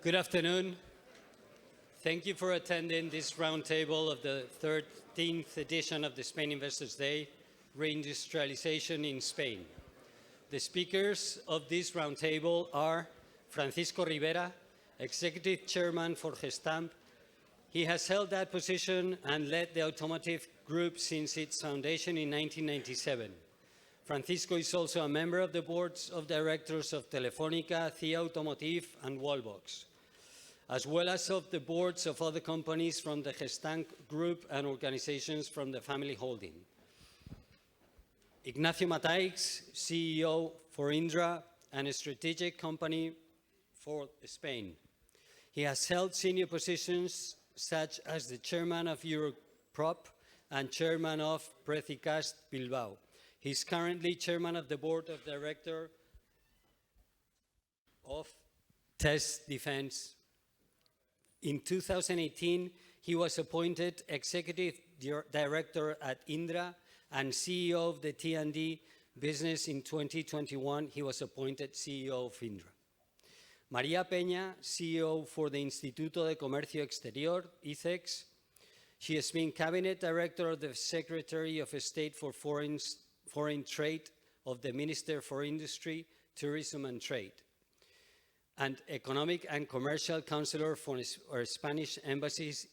Good afternoon. Thank you for attending this roundtable of the 13th edition of the Spain Investors Day, Reindustrialization in Spain. The speakers of this roundtable are Francisco Rivera, Executive Chairman for Gestamp. He has held that position and led the automotive group since its foundation in 1997. Francisco is also a member of the boards of directors of Telefónica, XIII Automotive, and Wallbox, as well as of the boards of other companies from the Gestamp Group and organizations from the family holding. Ignacio Mataix, CEO for Indra, and a strategic company for Spain. He has held senior positions such as the chairman of Europrop and chairman of Precicast Bilbao. He is currently chairman of the board of directors of Test Defense. In 2018, he was appointed executive director at Indra and CEO of the T&D business. In 2021, he was appointed CEO of Indra. María Peña, CEO for the Instituto de Comercio Exterior, ICEX. She has been cabinet director of the Secretary of State for Foreign Trade of the Minister for Industry, Tourism and Trade, and Economic and Commercial Counselor for Spanish embassies.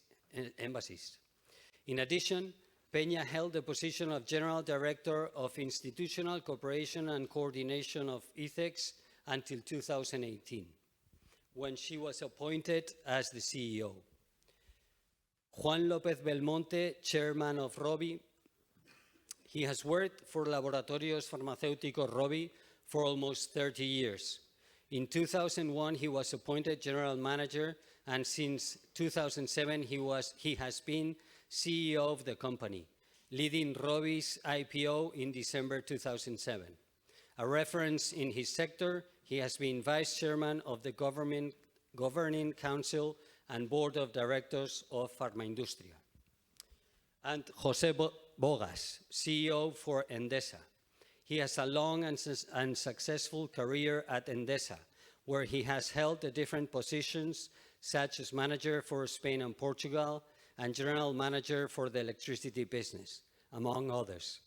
In addition, Peña held the position of General Director of Institutional Cooperation and Coordination of ICEX until 2018, when she was appointed as the CEO. Juan López Belmonte, Chairman of ROBI. He has worked for Laboratorios Farmacéuticos ROBI for almost 30 years. In 2001, he was appointed General Manager, and since 2007, he has been CEO of the company, leading ROBI's IPO in December 2007. A reference in his sector, he has been Vice Chairman of the Governing Council and Board of Directors of Farmaindustria. And José Bogas, CEO for Endesa. He has a long and successful career at Endesa, where he has held the different positions such as manager for Spain and Portugal and general manager for the electricity business, among others.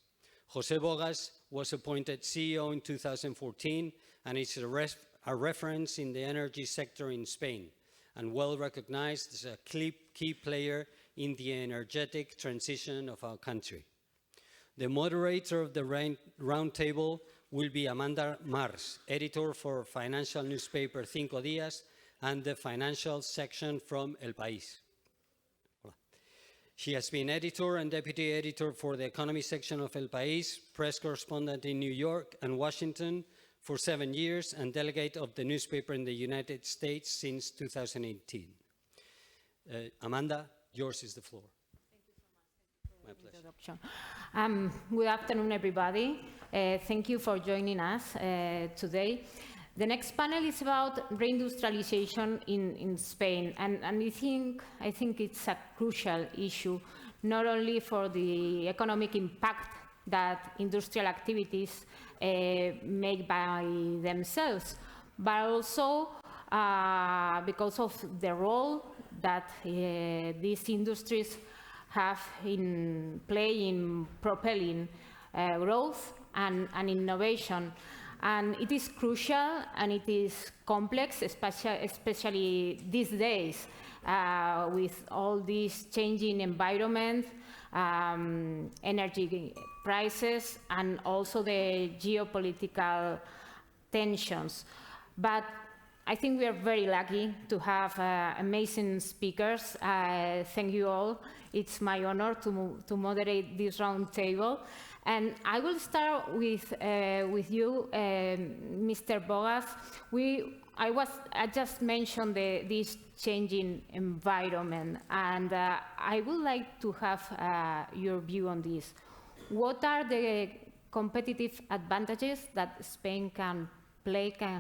José Bogas was appointed CEO in 2014 and is a reference in the energy sector in Spain and well recognized as a key player in the energetic transition of our country. The moderator of the roundtable will be Amanda Mars, editor for financial newspaper Cinco Días and the financial section from El País. She has been editor and deputy editor for the economy section of El País, press correspondent in New York and Washington for 7 years, and delegate of the newspaper in the United States since 2018. Amanda, yours is the floor. My pleasure. Good afternoon, everybody. Thank you for joining us today. The next panel is about reindustrialization in Spain, and I think it's a crucial issue, not only for the economic impact that industrial activities make by themselves, but also because of the role that these industries have in propelling growth and innovation. And it is crucial and it is complex, especially these days, with all this changing environment, energy prices, and also the geopolitical tensions. But I think we are very lucky to have amazing speakers. Thank you all. It's my honor to moderate this roundtable. And I will start with you, Mr. Bogas. I just mentioned this changing environment, and I would like to have your view on this. What are the competitive advantages that Spain can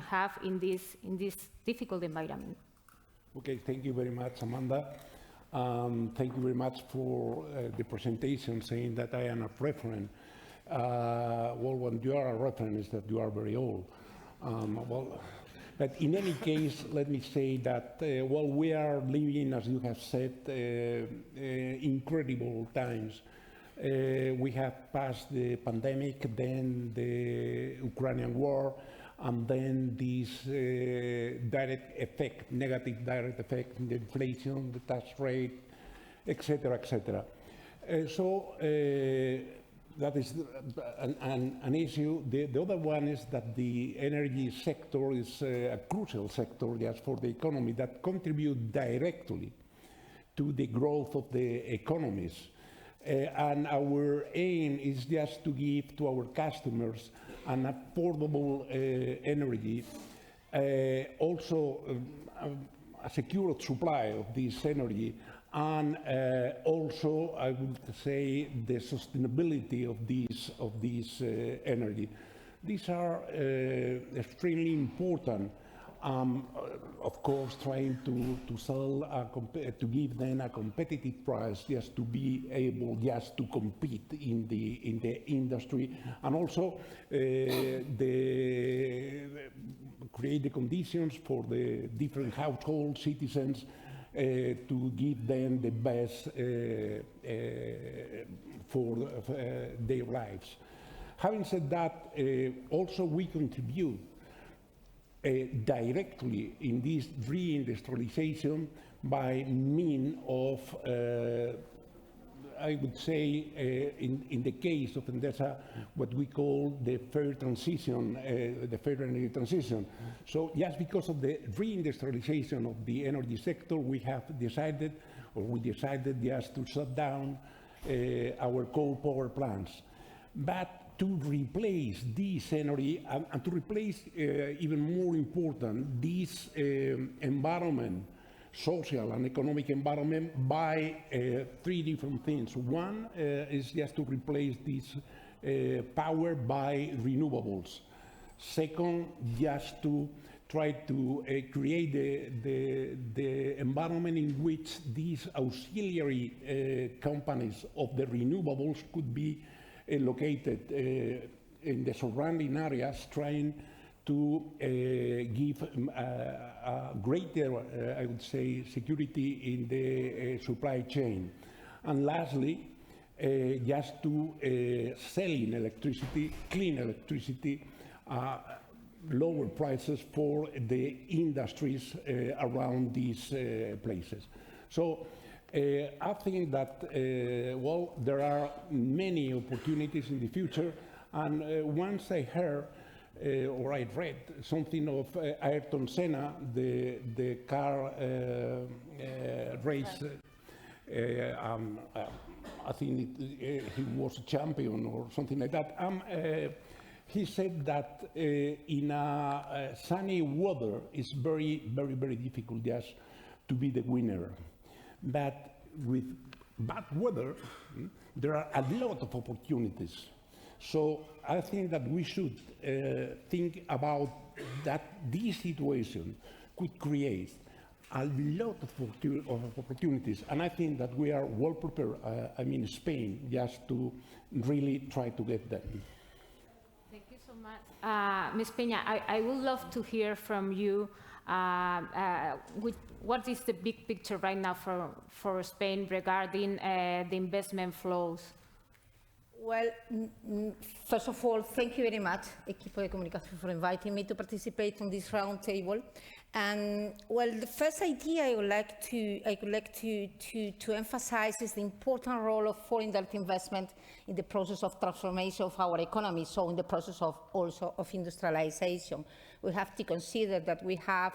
have in this difficult environment? Okay, thank you very much, Amanda. Thank you very much for the presentation, saying that I am a reference. Well, when you are a reference, is that you are very old. Well, But in any case, let me say that while we are living, as you have said, incredible times. We have passed the pandemic, then the Ukrainian war, and then this direct effect, negative direct effect, the inflation, the tax rate, etc., etc. So that is an issue. The other one is that the energy sector is a crucial sector just for the economy that contributes directly to the growth of the economies. And our aim is just to give to our customers an affordable energy, also a secure supply of this energy, and also, I would say, the sustainability of this energy. These are extremely important. Of course, trying to sell, to give them a competitive price, just to be able just to compete in the industry, and also create the conditions for the different household citizens to give them the best for their lives. Having said that, also we contribute directly in this reindustrialization by means of, I would say, in the case of Endesa, what we call the fair transition, the fair energy transition. So just because of the reindustrialization of the energy sector, we decided just to shut down our coal power plants. But to replace this energy, and to replace, even more important, this environment, social and economic environment, by three different things. One is just to replace this power by renewables. Second, just to try to create the environment in which these auxiliary companies of the renewables could be located in the surrounding areas, trying to give greater, I would say, security in the supply chain. And lastly, just to selling electricity, clean electricity, lower prices for the industries around these places. So I think that, well, there are many opportunities in the future, and once I heard or I read something of Ayrton Senna, the car race, I think he was a champion or something like that. He said that in a sunny weather, it's very, very, very difficult just to be the winner. But with bad weather, there are a lot of opportunities. So I think that we should think about that this situation could create a lot of opportunities. And I think that we are well prepared, I mean Spain, just to really try to get them. Thank you so much. Ms. Peña, I would love to hear from you what is the big picture right now for Spain regarding the investment flows? Well, first of all, thank you very much, Equipo de Comunicación, for inviting me to participate on this roundtable. And well, the first idea I would like to emphasize is the important role of foreign direct investment in the process of transformation of our economy. So in the process of also of industrialization, we have to consider that we have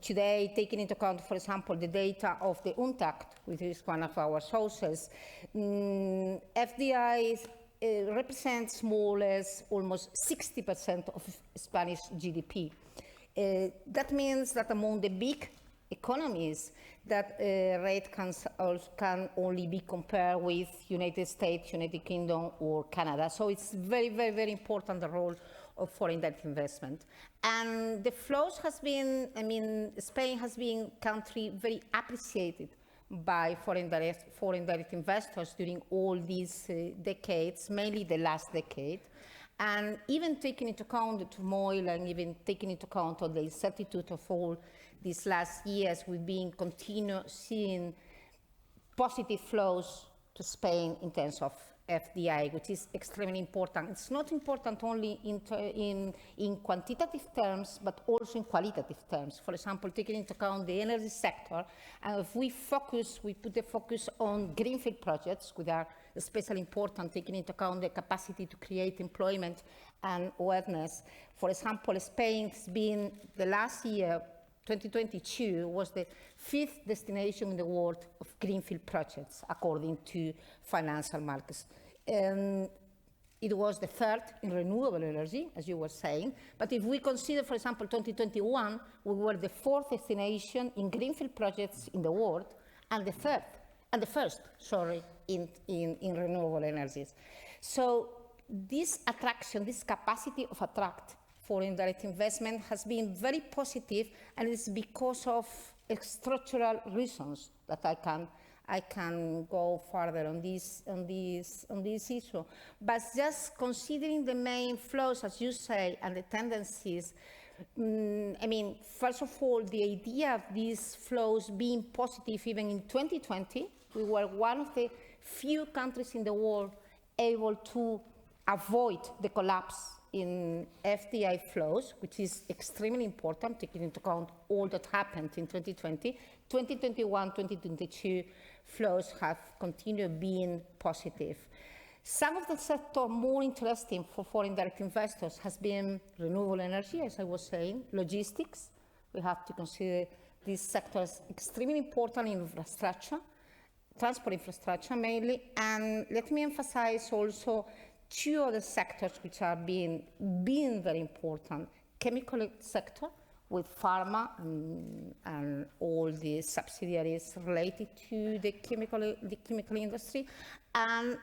today, taking into account, for example, the data of the UNTAC, which is one of our sources, FDI represents more or less almost 60% of Spanish GDP. That means that among the big economies, that rate can only be compared with United States, United Kingdom, or Canada. So it's very, very, very important, the role of foreign direct investment. And the flows has been, I mean, Spain has been a country very appreciated by foreign direct investors during all these decades, mainly the last decade. And even taking into account the turmoil and even taking into account all the uncertainty of all these last years, we've been continue seeing positive flows to Spain in terms of FDI, which is extremely important. It's not important only in quantitative terms, but also in qualitative terms. For example, taking into account the energy sector, and if we put the focus on greenfield projects, which are especially important, taking into account the capacity to create employment and awareness. For example, Spain's been the last year, 2022 was the 5th destination in the world of greenfield projects, according to financial markets. It was the 3rd in renewable energy, as you were saying. But if we consider, for example, 2021, we were the 4th destination in greenfield projects in the world, and the 1st, sorry, in renewable energies. So this attraction, this capacity of attract foreign direct investment has been very positive, and it's because of structural reasons that I can go further on this issue. But just considering the main flows, as you say, and the tendencies, I mean, first of all, the idea of these flows being positive even in 2020, we were one of the few countries in the world able to avoid the collapse in FDI flows, which is extremely important, taking into account all that happened in 2020. 2021, 2022 flows have continued being positive. Some of the sector more interesting for foreign direct investors has been renewable energy, as I was saying, logistics. We have to consider these sectors extremely important in infrastructure, transport infrastructure mainly, and let me emphasize also 2 other sectors which are being very important. Chemical sector with pharma and all the subsidiaries related to the chemical industry, and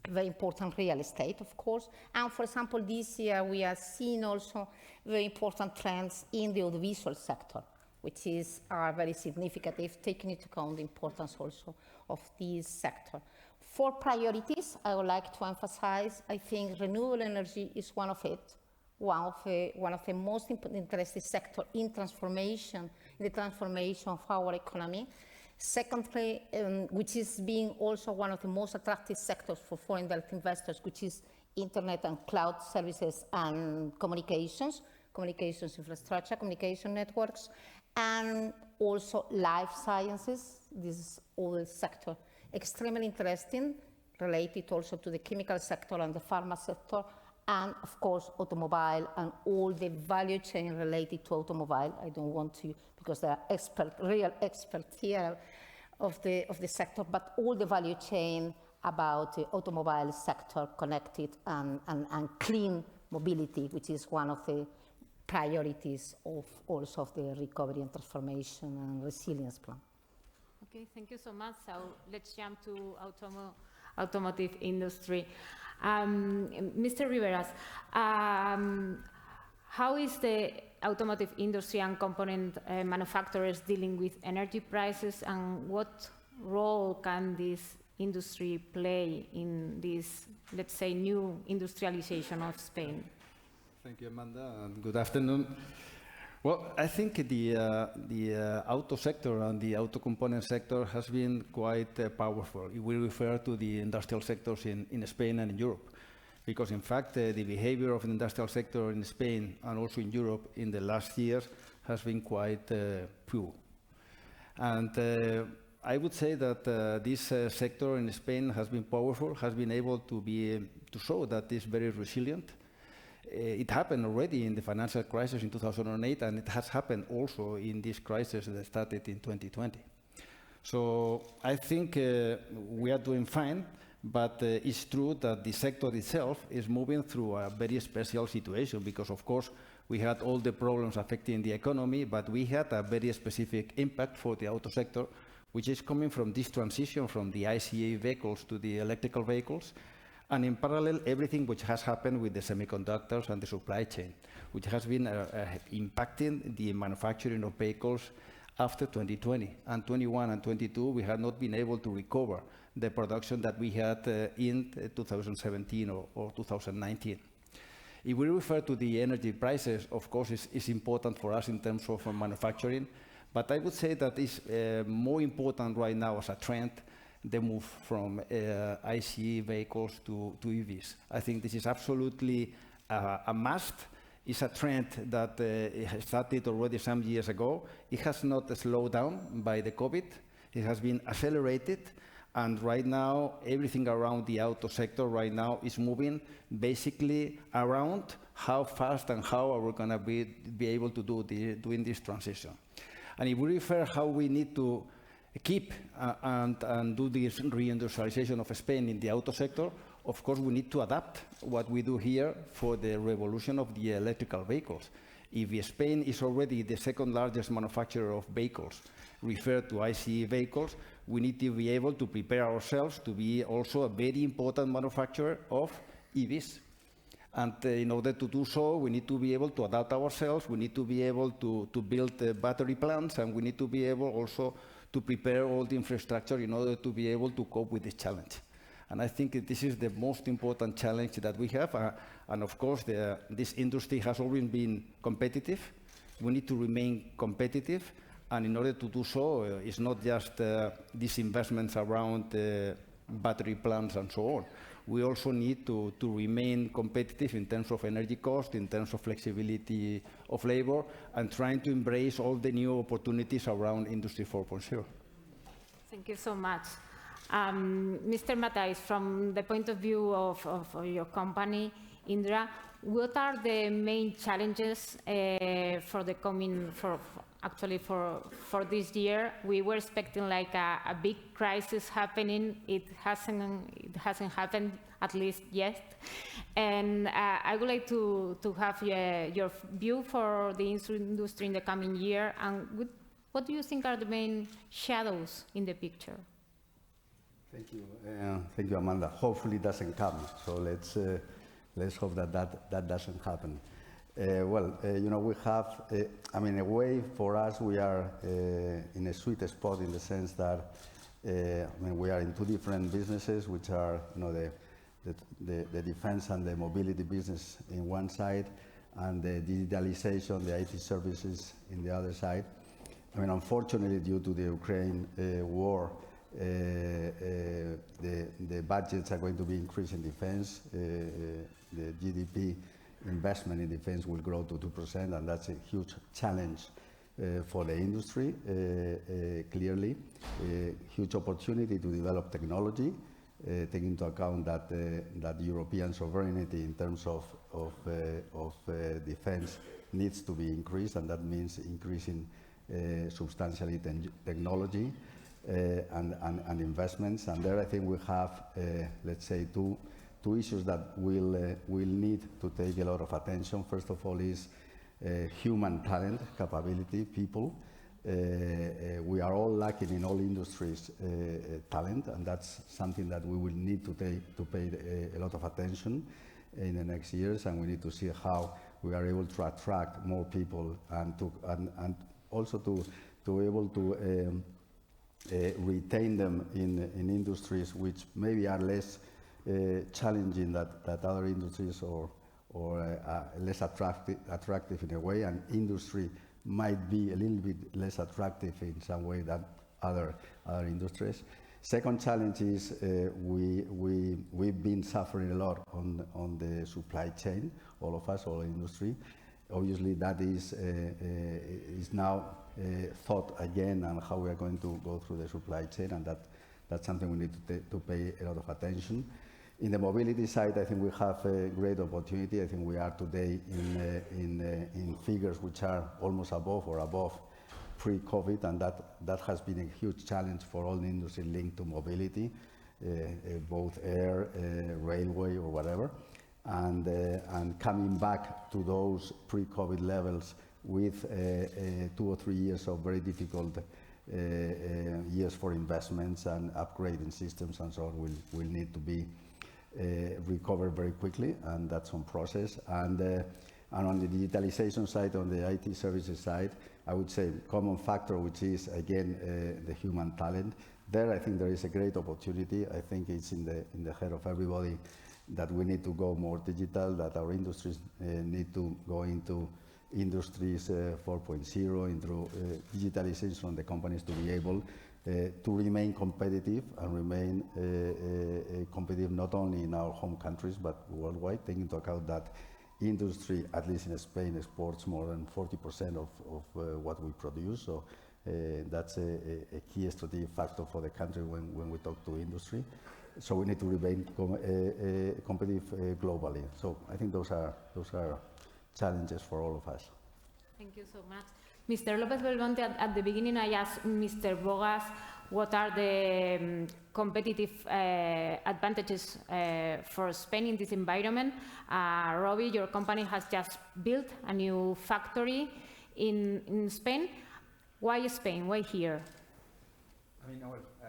very important real estate, of course. And for example, this year we are seeing also very important trends in the audiovisual sector, which are very significant, taking into account the importance also of this sector. 4 priorities I would like to emphasize. I think renewable energy is one of it, one of the most interesting sector in the transformation of our economy. Secondly, which is being also one of the most attractive sectors for foreign direct investors, which is internet and cloud services and communications infrastructure, communication networks, and also life sciences. This is all the sector extremely interesting, related also to the chemical sector and the pharma sector, and of course automobile and all the value chain related to automobile. I don't want to, because there are real experts here of the sector, but all the value chain about the automobile sector, connected and clean mobility, which is one of the priorities of also of the recovery and transformation and resilience plan. Okay, thank you so much. So let's jump to automotive industry. Mr. Riveras, how is the automotive industry and component manufacturers dealing with energy prices, and what role can this industry play in this, let's say, new industrialization of Spain? Thank you, Amanda, and good afternoon. Well, I think the auto sector and the auto component sector has been quite powerful. We refer to the industrial sectors in Spain and in Europe, because in fact the behavior of the industrial sector in Spain and also in Europe in the last years has been quite poor. And I would say that this sector in Spain has been powerful, has been able to show that it's very resilient. It happened already in the financial crisis in 2008, and it has happened also in this crisis that started in 2020. So I think we are doing fine, but it's true that the sector itself is moving through a very special situation, because of course we had all the problems affecting the economy, but we had a very specific impact for the auto sector, which is coming from this transition from the ICE vehicles to the electrical vehicles. And in parallel, everything which has happened with the semiconductors and the supply chain, which has been impacting the manufacturing of vehicles after 2020. And 21 and 22, we had not been able to recover the production that we had in 2017 or 2019. If we refer to the energy prices, of course, it's important for us in terms of manufacturing, but I would say that it's more important right now as a trend, the move from ICE vehicles to EVs. I think this is absolutely a must. It's a trend that started already some years ago. It has not slowed down by the COVID. It has been accelerated. And right now, everything around the auto sector right now is moving basically around how fast and how are we going to be able to doing this transition. And if we refer how we need to keep and do this reindustrialization of Spain in the auto sector, of course, we need to adapt what we do here for the revolution of the electrical vehicles. If Spain is already the second largest manufacturer of vehicles referred to ICE vehicles, we need to be able to prepare ourselves to be also a very important manufacturer of EVs. And in order to do so, we need to be able to adapt ourselves, we need to be able to build battery plants, and we need to be able also to prepare all the infrastructure in order to be able to cope with this challenge. And I think this is the most important challenge that we have. And of course, this industry has always been competitive. We need to remain competitive. And in order to do so, it's not just these investments around battery plants and so on. We also need to remain competitive in terms of energy cost, in terms of flexibility of labor, and trying to embrace all the new opportunities around Industry 4.0. Thank you so much. Mr. Matthijs, from the point of view of your company, Indra, what are the main challenges for the coming, actually for this year? We were expecting like a big crisis happening. It hasn't happened, at least yet. And I would like to have your view for the industry in the coming year, and what do you think are the main shadows in the picture? Thank you, Amanda. Hopefully it doesn't come, so let's hope that doesn't happen. We have, in a way, for us, we are in a sweet spot in the sense that, we are in two different businesses, which are, the defense and the mobility business in one side, and the digitalization, the IT services in the other side. Unfortunately, due to the Ukraine war, the budgets are going to be increased in defense. The GDP investment in defense will grow to 2%, and that's a huge challenge for the industry, clearly. A huge opportunity to develop technology, taking into account that European sovereignty in terms of defense needs to be increased, and that means increasing substantially technology. And investments, and there I think we have, let's say, two issues that will need to take a lot of attention. First of all is human talent, capability, people. We are all lacking in all industries talent, and that's something that we will need to pay a lot of attention in the next years, and we need to see how we are able to attract more people and also to be able to retain them in industries which maybe are less challenging than other industries or less attractive in a way, and industry might be a little bit less attractive in some way than other industries. Second challenge is we've been suffering a lot on the supply chain, all of us, all industry. Obviously, that is now thought again on how we are going to go through the supply chain, and that's something we need to pay a lot of attention. In the mobility side, I think we have a great opportunity. I think we are today in figures which are almost above pre-COVID, and that has been a huge challenge for all the industry linked to mobility, both air, railway, or whatever. And coming back to those pre-COVID levels with 2 or 3 years of very difficult years for investments and upgrading systems and so on will need to be recovered very quickly, and that's on process. And on the digitalization side, on the IT services side, I would say, common factor, which is, again, the human talent. There, I think there is a great opportunity. I think it's in the head of everybody that we need to go more digital, that our industries need to go into industries 4.0, into digitalization of the companies to be able to remain competitive and remain competitive not only in our home countries but worldwide, taking into account that industry, at least in Spain, exports more than 40% of what we produce. So that's a key strategic factor for the country when we talk to industry. So we need to remain competitive globally. So I think those are challenges for all of us. Thank you so much. Mr. Lopez Belmonte, at the beginning I asked Mr. Bogas what are the competitive advantages for Spain in this environment. Robbie, your company has just built a new factory in Spain. Why Spain? Why here?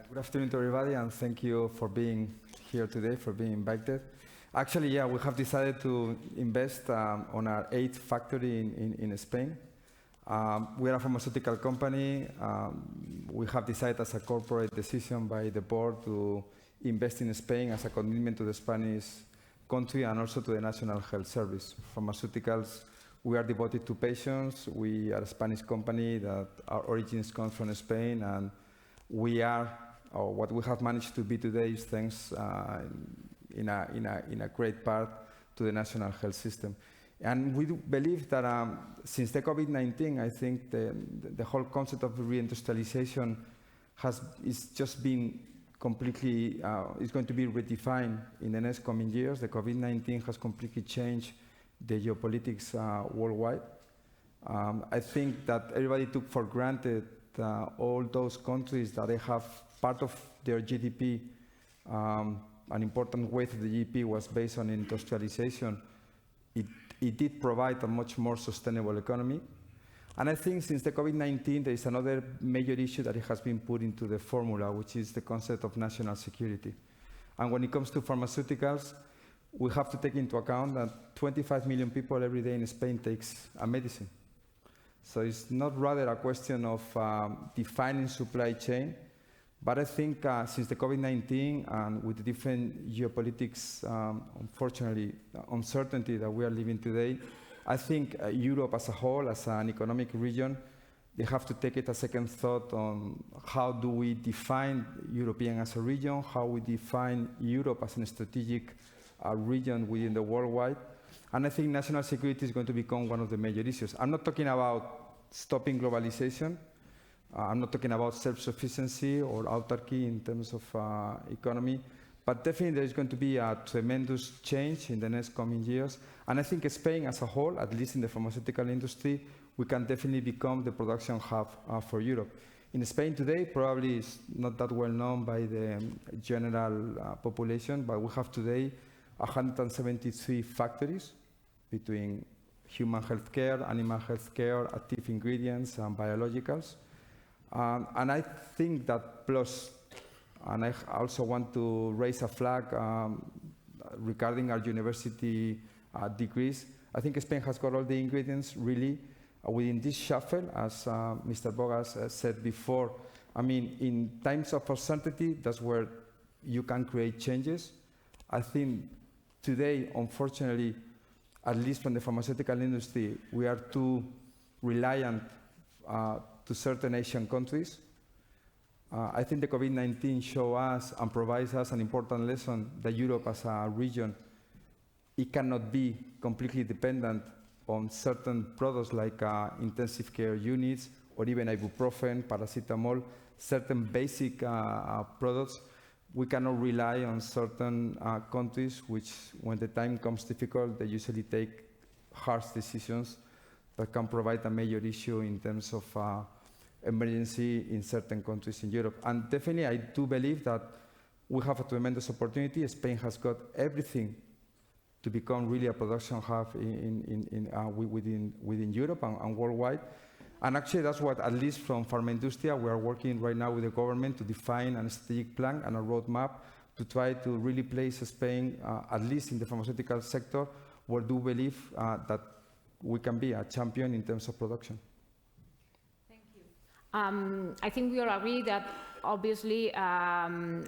Good afternoon to everybody, and thank you for being here today, for being invited. Actually, yeah, we have decided to invest on our 8th factory in Spain. We are a pharmaceutical company. We have decided as a corporate decision by the board to invest in Spain as a commitment to the Spanish country and also to the National Health Service. Pharmaceuticals, we are devoted to patients. We are a Spanish company that our origins come from Spain, and we are, or what we have managed to be today is thanks in a great part to the national health system. And we do believe that since the COVID-19, I think the whole concept of reindustrialization is just been completely, is going to be redefined in the next coming years. The COVID-19 has completely changed the geopolitics worldwide. I think that everybody took for granted all those countries that they have part of their GDP, an important weight of the GDP was based on industrialization. It did provide a much more sustainable economy. And I think since the COVID-19, there is another major issue that it has been put into the formula, which is the concept of national security. And when it comes to pharmaceuticals, we have to take into account that 25 million people every day in Spain takes a medicine. So it's not rather a question of defining supply chain, but I think since the COVID-19 and with the different geopolitics, unfortunately, uncertainty that we are living today, I think Europe as a whole, as an economic region, they have to take it a second thought on how do we define European as a region, how we define Europe as a strategic region within the worldwide. And I think national security is going to become one of the major issues. I'm not talking about stopping globalization. I'm not talking about self-sufficiency or autarky in terms of economy, but definitely there is going to be a tremendous change in the next coming years. And I think Spain as a whole, at least in the pharmaceutical industry, we can definitely become the production hub for Europe. In Spain today, probably it's not that well known by the general population, but we have today 173 factories between human healthcare, animal healthcare, active ingredients, and biologicals. And I think that plus, and I also want to raise a flag regarding our university degrees. I think Spain has got all the ingredients really within this shuffle, as Mr. Bogas said before. I mean, in times of uncertainty, that's where you can create changes. I think today, unfortunately, at least from the pharmaceutical industry, we are too reliant to certain Asian countries. I think the COVID-19 shows us and provides us an important lesson that Europe as a region, it cannot be completely dependent on certain products like intensive care units or even ibuprofen, paracetamol, certain basic products. We cannot rely on certain countries which, when the time comes difficult, they usually take harsh decisions that can provide a major issue in terms of emergency in certain countries in Europe. And definitely, I do believe that we have a tremendous opportunity. Spain has got everything to become really a production hub within Europe and worldwide. And actually, that's what, at least from Pharmaindustria, we are working right now with the government to define a strategic plan and a roadmap to try to really place Spain, at least in the pharmaceutical sector, where do believe that we can be a champion in terms of production. I think we all agree that obviously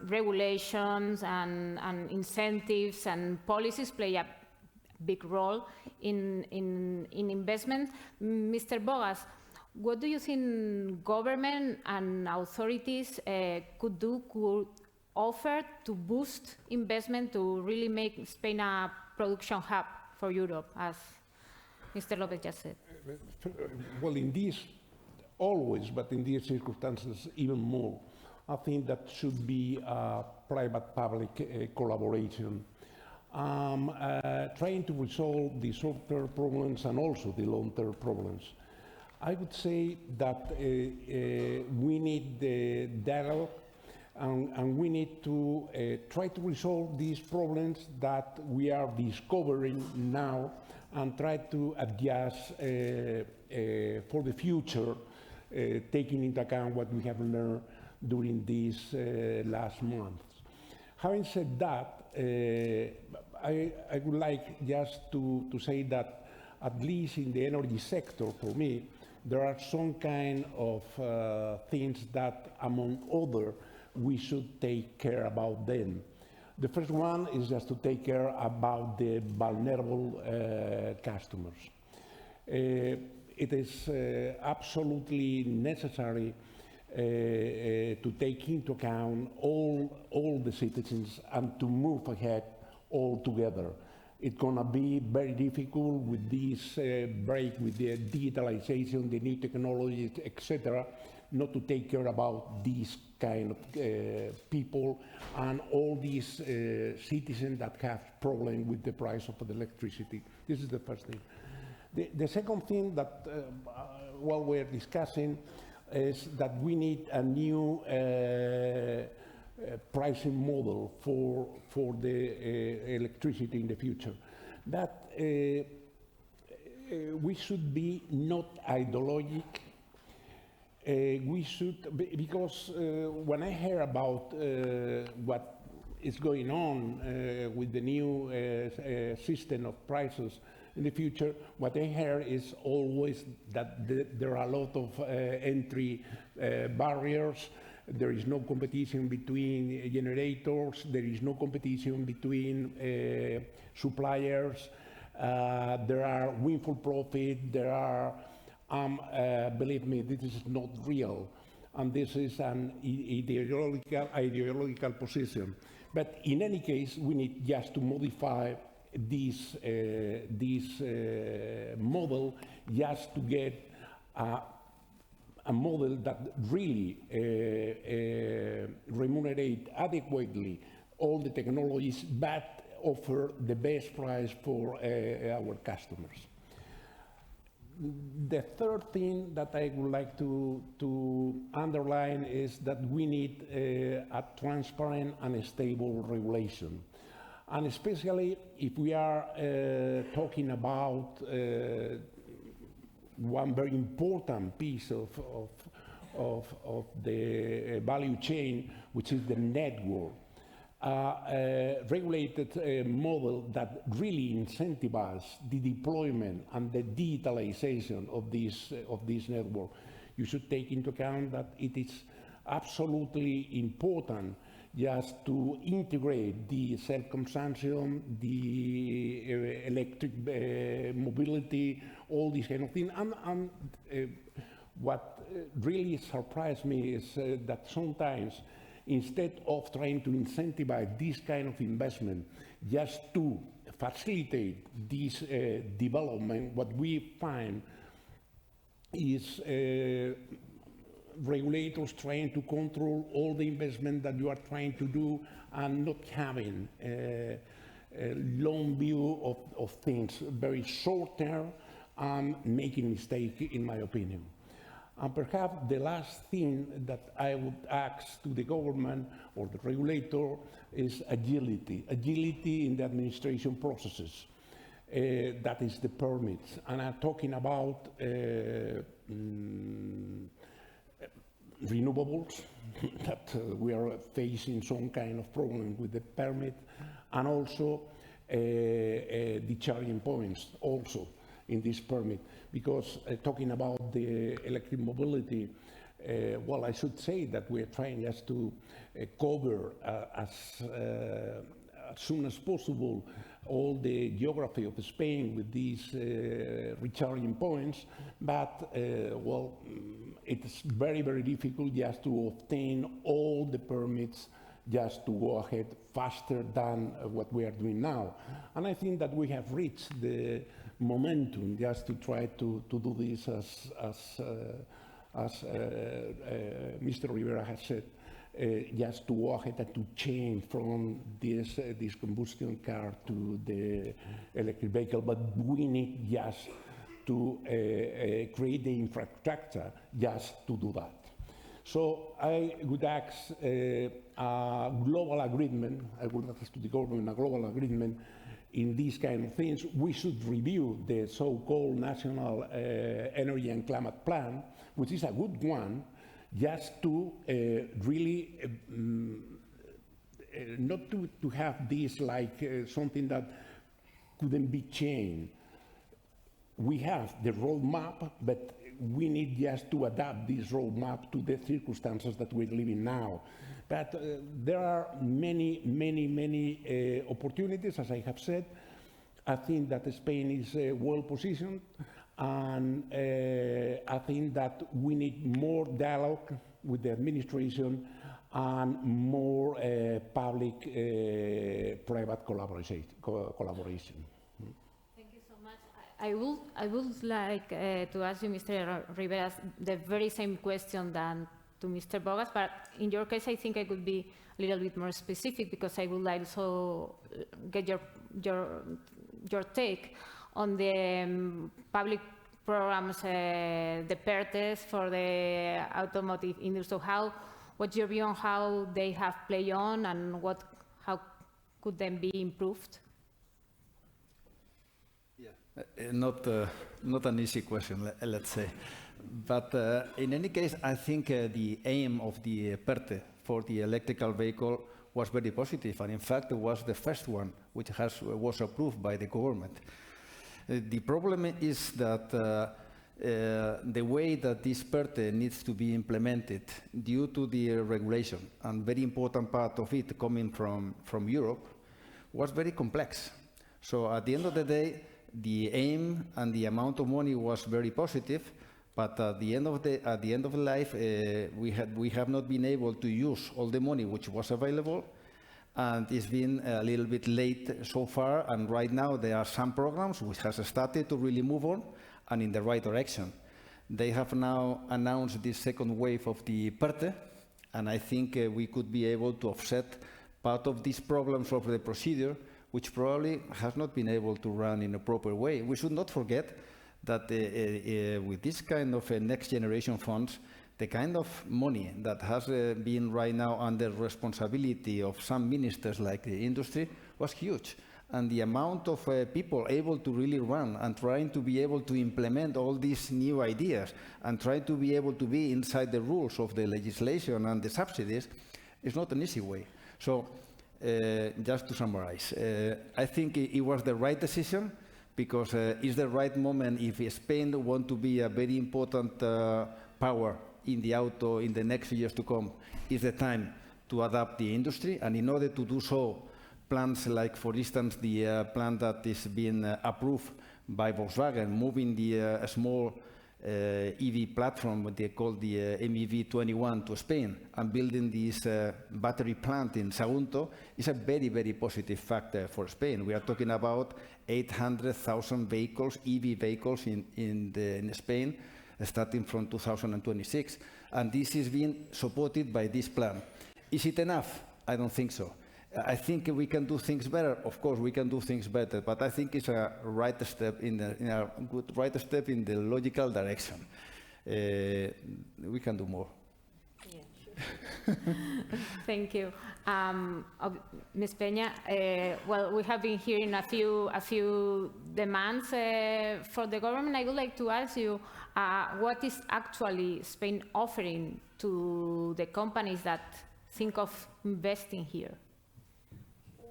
regulations and incentives and policies play a big role in investment. Mr. Bogas, what do you think government and authorities could offer to boost investment to really make Spain a production hub for Europe, as Mr. Lopez just said? Well, in these, always, but in these circumstances even more, I think that should be a private-public collaboration, trying to resolve the short-term problems and also the long-term problems. I would say that we need the dialogue, and we need to try to resolve these problems that we are discovering now and try to adjust for the future, taking into account what we have learned during these last months. Having said that, I would like just to say that at least in the energy sector, for me, there are some kind of things that, among others, we should take care about them. The first one is just to take care about the vulnerable customers. It is absolutely necessary to take into account all the citizens and to move ahead all together. It's going to be very difficult with this break with the digitalization, the new technologies, etc., not to take care about these kind of people and all these citizens that have problem with the price of the electricity. This is the first thing. The second thing that while we're discussing is that we need a new pricing model for the electricity in the future. That we should be not ideologic. We should, because when I hear about what is going on with the new system of prices in the future, what I hear is always that there are a lot of entry barriers. There is no competition between generators. There is no competition between suppliers. There are windfall profit. There are, believe me, this is not real. And this is an ideological position. But in any case, we need just to modify this model just to get a model that really remunerate adequately all the technologies but offer the best price for our customers. The third thing that I would like to underline is that we need a transparent and a stable regulation. And especially if we are talking about one very important piece of the value chain, which is the network. A regulated model that really incentivizes the deployment and the digitalization of this network. You should take into account that it is absolutely important just to integrate the self-consumption, the electric mobility, all these kind of things. And what really surprised me is that sometimes, instead of trying to incentivize this kind of investment, just to facilitate this development, what we find is regulators trying to control all the investment that you are trying to do and not having a long view of things, very short term, and making mistakes, in my opinion. And perhaps the last thing that I would ask to the government or the regulator is agility. Agility in the administration processes. That is the permits. And I'm talking about renewables, that we are facing some kind of problem with the permit, and also the charging points also in this permit, because talking about the electric mobility, Well, I should say that we're trying just to cover as soon as possible all the geography of Spain with these recharging points, but well, it's very, very difficult just to obtain all the permits just to go ahead faster than what we are doing now. And I think that we have reached the momentum just to try to do this as Mr. Rivera has said, just to go ahead and to change from this combustion car to the electric vehicle, but we need just to create the infrastructure just to do that. So I would ask a global agreement, I would ask to the government a global agreement in these kind of things. We should review the so-called National Energy and Climate Plan, which is a good one, just to really not to have this like something that couldn't be changed. We have the roadmap, but we need just to adapt this roadmap to the circumstances that we're living now. But there are many, many, many opportunities, as I have said. I think that Spain is well positioned, and I think that we need more dialogue with the administration and more public-private collaboration. Thank you so much. I would like to ask you, Mr. Rivera, the very same question than to Mr. Bogas, but in your case, I think I could be a little bit more specific because I would like also get your take on the public programs, the PERTES for the automotive industry. What's your view on how they have played on and how could they be improved? Not an easy question, let's say. But in any case, I think the aim of the PERTE for the electrical vehicle was very positive, and in fact, it was the first one which was approved by the government. The problem is that the way that this PERTE needs to be implemented due to the regulation, and very important part of it coming from Europe, was very complex. So at the end of the day, the aim and the amount of money was very positive, but at the end of the life, we have not been able to use all the money which was available, and it's been a little bit late so far. And right now, there are some programs which has started to really move on and in the right direction. They have now announced this second wave of the PERTE, and I think we could be able to offset part of these problems of the procedure, which probably has not been able to run in a proper way. We should not forget that with this kind of next generation funds, the kind of money that has been right now under responsibility of some ministers like the industry was huge. And the amount of people able to really run and trying to be able to implement all these new ideas and try to be able to be inside the rules of the legislation and the subsidies is not an easy way. So just to summarize, I think it was the right decision, because it's the right moment if Spain wants to be a very important power in the auto in the next years to come. It's the time to adapt the industry, and in order to do so, plans like, for instance, the plan that is being approved by Volkswagen, moving the small EV platform, what they call the MEV21 to Spain, and building this battery plant in Sagunto, is a very, very positive factor for Spain. We are talking about 800,000 vehicles, EV vehicles in Spain, starting from 2026. And this is being supported by this plan. Is it enough? I don't think so. I think we can do things better. Of course, we can do things better, but I think it's a right step in the logical direction. We can do more. Yeah, sure. Thank you, Ms. Peña. Well, we have been hearing a few demands for the government. I would like to ask you, what is actually Spain offering to the companies that think of investing here?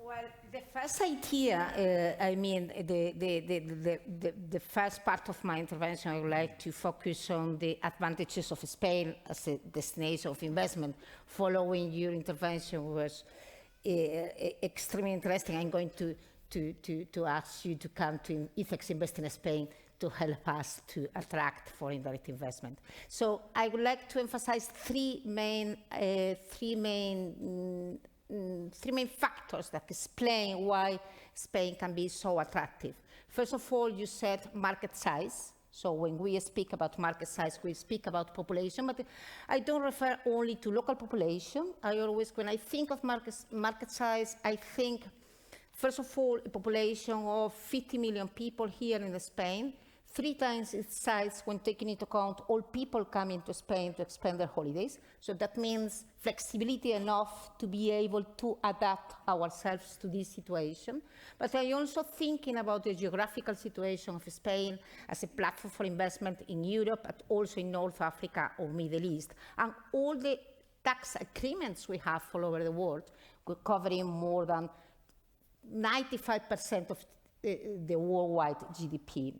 Well, The first idea, I mean, the first part of my intervention, I would like to focus on the advantages of Spain as a destination of investment. Following your intervention was extremely interesting. I'm going to ask you to come to IFEX Invest in Spain to help us to attract foreign direct investment. So I would like to emphasize three main factors that explain why Spain can be so attractive. First of all, you said market size. So when we speak about market size, we speak about population, but I don't refer only to local population. When I think of market size, I think, first of all, a population of 50 million people here in Spain, 3 times its size when taking into account all people coming to Spain to spend their holidays. So that means flexibility enough to be able to adapt ourselves to this situation. But I'm also thinking about the geographical situation of Spain as a platform for investment in Europe, but also in North Africa or Middle East. And all the tax agreements we have all over the world, covering more than 95% of the worldwide GDP.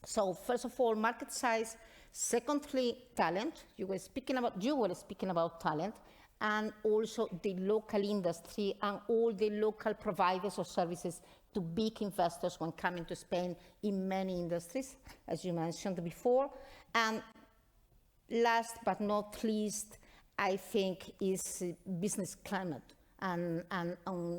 So first of all, market size. Secondly, talent. You were speaking about talent, and also the local industry and all the local providers of services to big investors when coming to Spain in many industries, as you mentioned before. And last but not least, I think is business climate. And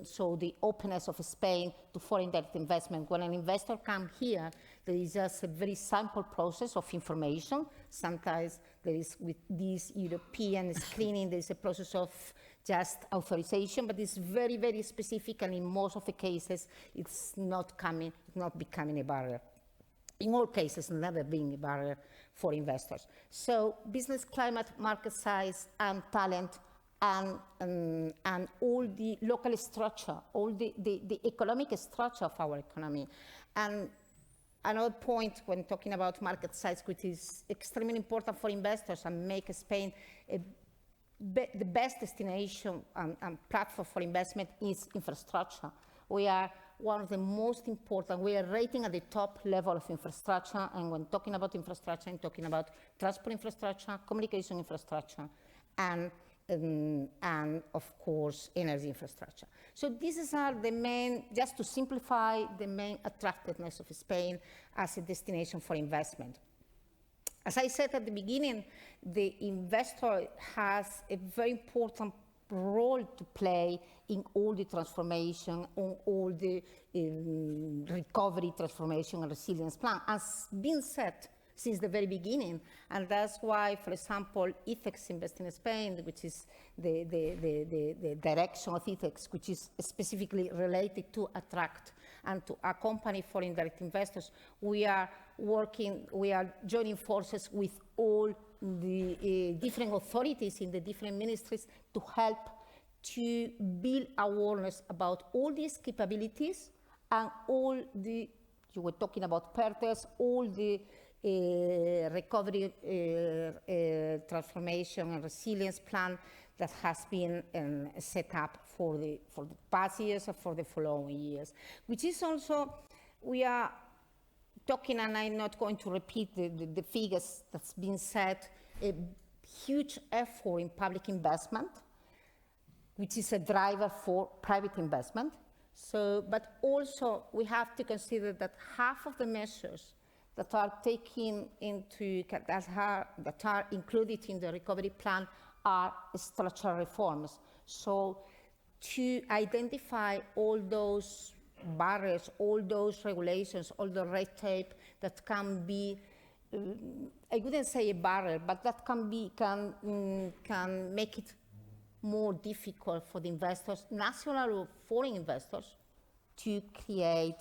so the openness of Spain to foreign direct investment. When an investor comes here, there is just a very simple process of information. Sometimes there is, with this European screening, there is a process of just authorization, but it's very, very specific, and in most of the cases, it's not becoming a barrier. In all cases, never being a barrier for investors. So business climate, market size, and talent, and all the local structure, all the economic structure of our economy. And another point when talking about market size, which is extremely important for investors and make Spain the best destination and platform for investment, is infrastructure. We are one of the most important, we are rating at the top level of infrastructure, and when talking about infrastructure, I'm talking about transport infrastructure, communication infrastructure, and of course, energy infrastructure. So these are the main, just to simplify, the main attractiveness of Spain as a destination for investment. As I said at the beginning, the investor has a very important role to play in all the transformation, on all the recovery, transformation, and resilience plan, as been said since the very beginning. And that's why, for example, IFEX Invest in Spain, which is the direction of IFEX, which is specifically related to attract and to accompany foreign direct investors, we are joining forces with all the different authorities in the different ministries to help to build awareness about all these capabilities and all the, you were talking about PERTES, all the recovery, transformation and resilience plan that has been set up for the past years or for the following years, which is also, we are talking, and I'm not going to repeat the figures that's been said, a huge effort in public investment, which is a driver for private investment. So, but also we have to consider that half of the measures that are taken into, that are included in the recovery plan are structural reforms. So to identify all those barriers, all those regulations, all the red tape that can be, I wouldn't say a barrier, but that can make it more difficult for the investors, national or foreign investors, to create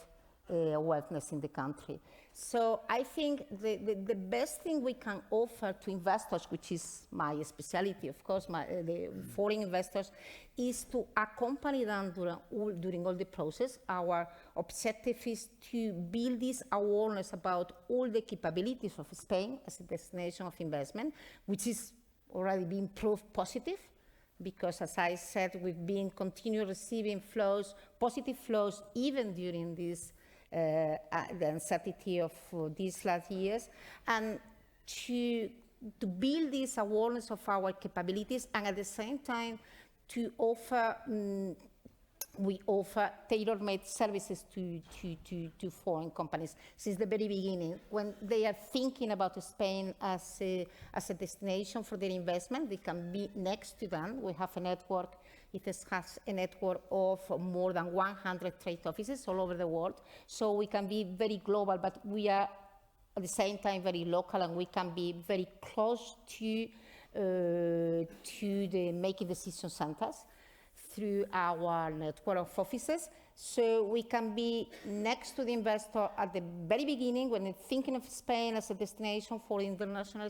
wealthness in the country. So I think the best thing we can offer to investors, which is my specialty, of course, the foreign investors, is to accompany them during all the process. Our objective is to build this awareness about all the capabilities of Spain as a destination of investment, which is already being proved positive. because as I said, we've been continuing receiving flows, positive flows, even during this, the uncertainty of these last years, and to build this awareness of our capabilities, and at the same time, to offer, we offer tailor-made services to foreign companies since the very beginning. When they are thinking about Spain as a destination for their investment, they can be next to them. We have a network, it has a network of more than 100 trade offices all over the world. So we can be very global, but we are at the same time very local, and we can be very close to the making decision centers through our network of offices. So we can be next to the investor at the very beginning when it's thinking of Spain as a destination for international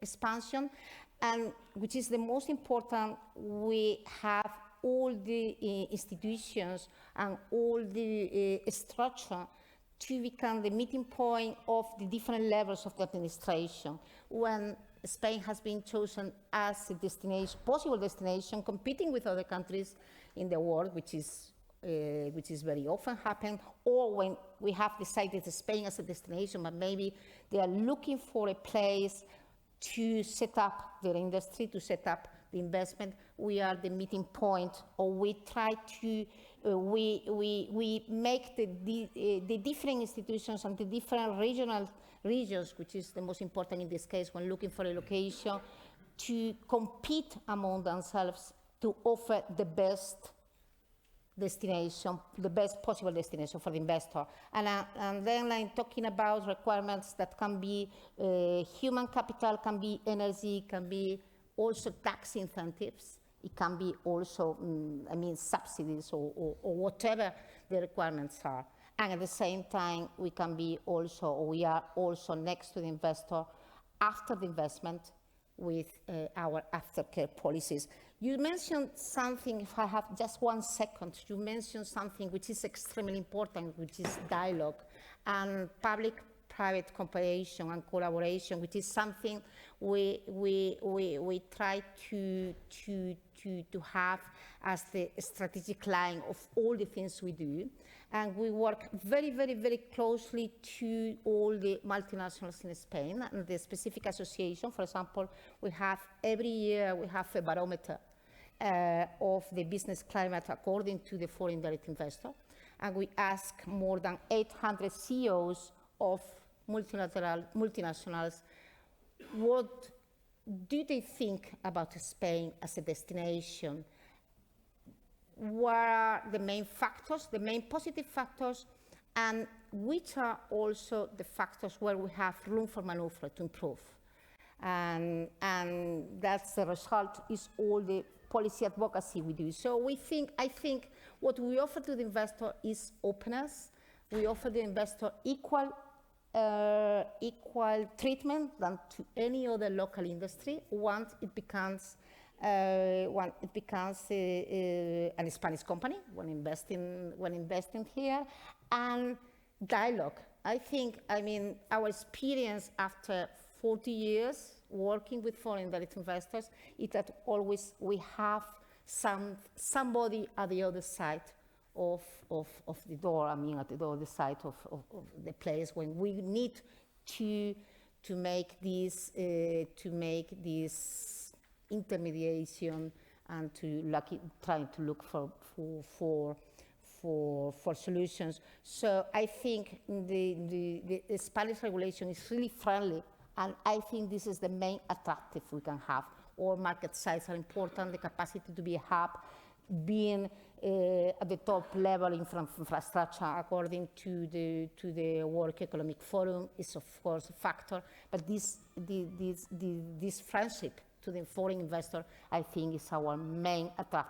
expansion, and which is the most important, we have all the institutions and all the structure to become the meeting point of the different levels of the administration. When Spain has been chosen as a destination, possible destination, competing with other countries in the world, which is very often happen, or when we have decided Spain as a destination, but maybe they are looking for a place to set up their industry, to set up the investment, we are the meeting point, or we try to, we make the different institutions and the different regions, which is the most important in this case when looking for a location, to compete among themselves to offer the best destination, the best possible destination for the investor. And then I'm talking about requirements that can be human capital, can be energy, can be also tax incentives. It can be also, subsidies or whatever the requirements are. And at the same time, we can be also, or we are also next to the investor after the investment with our aftercare policies. You mentioned something, if I have just 1 second, you mentioned something which is extremely important, which is dialogue and public-private cooperation and collaboration, which is something we try to have as the strategic line of all the things we do. And we work very, very, very closely to all the multinationals in Spain and the specific association. For example, we have every year we have a barometer of the business climate according to the foreign direct investor. And we ask more than 800 CEOs of multinationals, what do they think about Spain as a destination? What are the main factors, the main positive factors, and which are also the factors where we have room for maneuver to improve? And that's the result, is all the policy advocacy we do. So I think what we offer to the investor is openness. We offer the investor equal treatment than to any other local industry once it becomes a Spanish company when investing here, and dialogue. Our experience after 40 years working with foreign direct investors is that always we have somebody at the other side of the door, at the other side of the place when we need to make this intermediation and trying to look for solutions. So I think the Spanish regulation is really friendly, and I think this is the main attractive we can have. All market size are important, the capacity to be a hub, being at the top level in infrastructure according to the World Economic Forum is of course a factor, but this friendship to the foreign investor, I think, is our main attractive